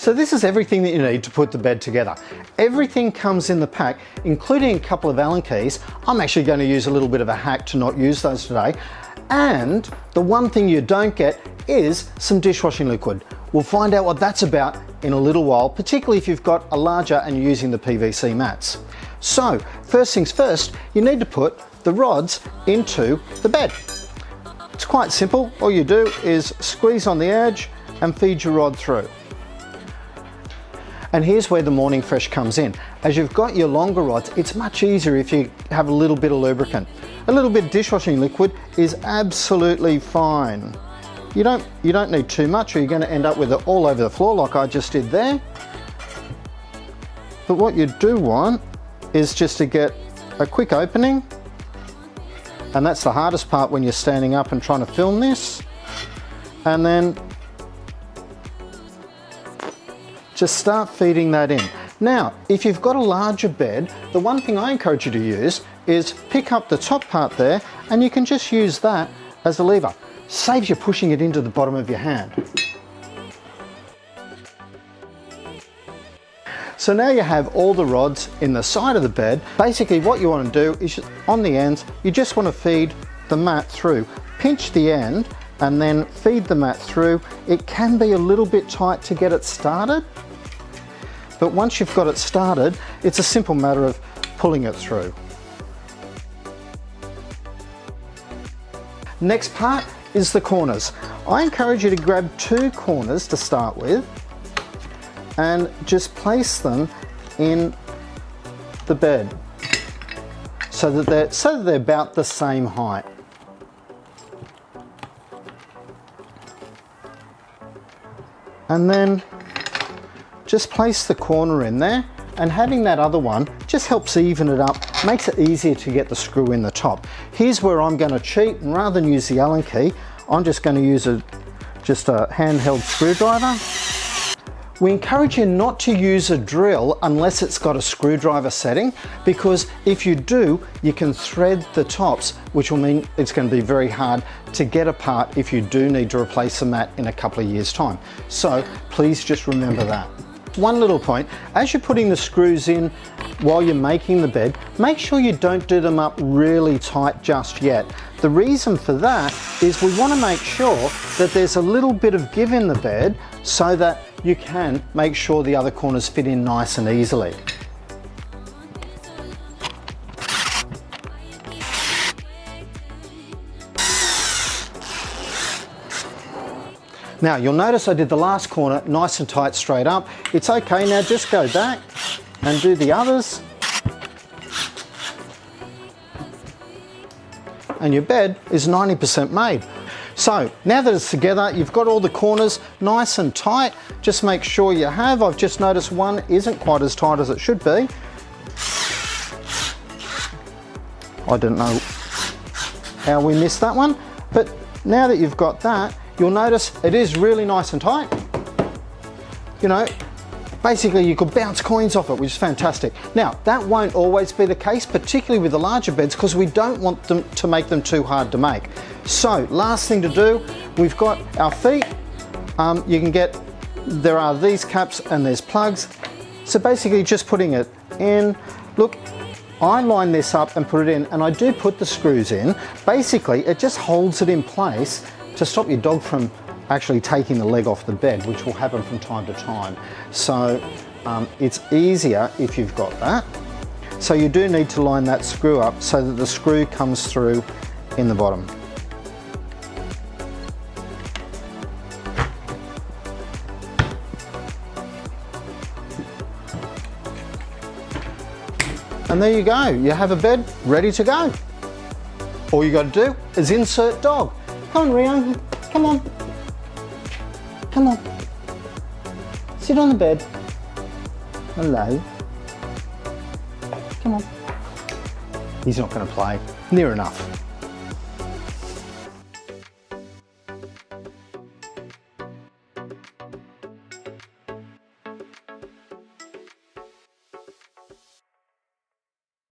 So this is everything that you need to put the bed together. Everything comes in the pack, including a couple of Allen keys. I'm actually going to use a little bit of a hack to not use those today. And the one thing you don't get is some dishwashing liquid. We'll find out what that's about in a little while, particularly if you've got a larger and you're using the PVC mats. So first things first, you need to put the rods into the bed. It's quite simple. All you do is squeeze on the edge and feed your rod through. And here's where the Morning Fresh comes in. As you've got your longer rods, it's much easier if you have a little bit of lubricant. A little bit of dishwashing liquid is absolutely fine. You don't need too much or you're going to end up with it all over the floor like I just did there. But what you do want is just to get a quick opening, and that's the hardest part when you're standing up and trying to film this. And then just start feeding that in. Now, if you've got a larger bed, the one thing I encourage you to use is pick up the top part there, and you can just use that as a lever. Saves you pushing it into the bottom of your hand. So now you have all the rods in the side of the bed. Basically what you want to do is on the ends, you just want to feed the mat through. Pinch the end and then feed the mat through. It can be a little bit tight to get it started, but once you've got it started, it's a simple matter of pulling it through. Next part is the corners. I encourage you to grab 2 corners to start with and just place them in the bed so that they're about the same height. And then just place the corner in there, and having that other one just helps even it up, makes it easier to get the screw in the top. Here's where I'm going to cheat, and rather than use the Allen key, I'm just going to use just a handheld screwdriver. We encourage you not to use a drill unless it's got a screwdriver setting, because if you do, you can thread the tops, which will mean it's going to be very hard to get apart if you do need to replace the mat in a couple of years' time. So please just remember that. One little point, as you're putting the screws in while you're making the bed, make sure you don't do them up really tight just yet. The reason for that is we want to make sure that there's a little bit of give in the bed so that you can make sure the other corners fit in nice and easily. Now you'll notice I did the last corner nice and tight straight up. It's okay, now just go back and do the others. And your bed is 90% made. So now that it's together, you've got all the corners nice and tight. Just make sure you have. I've just noticed one isn't quite as tight as it should be. I didn't know how we missed that one, but now that you've got that, you'll notice it is really nice and tight. You know, basically you could bounce coins off it, which is fantastic. Now, that won't always be the case, particularly with the larger beds, because we don't want them to make them too hard to make. So, last thing to do, we've got our feet. You can get, there are these caps and there's plugs. So basically just putting it in. Look, I line this up and put it in, and I do put the screws in. Basically, it just holds it in place to stop your dog from actually taking the leg off the bed, which will happen from time to time. So it's easier if you've got that. So you do need to line that screw up so that the screw comes through in the bottom. And there you go, you have a bed ready to go. All you got to do is insert dog. Come on, Rio, come on. Come on. Sit on the bed. Hello. Come on. He's not going to play. Near enough.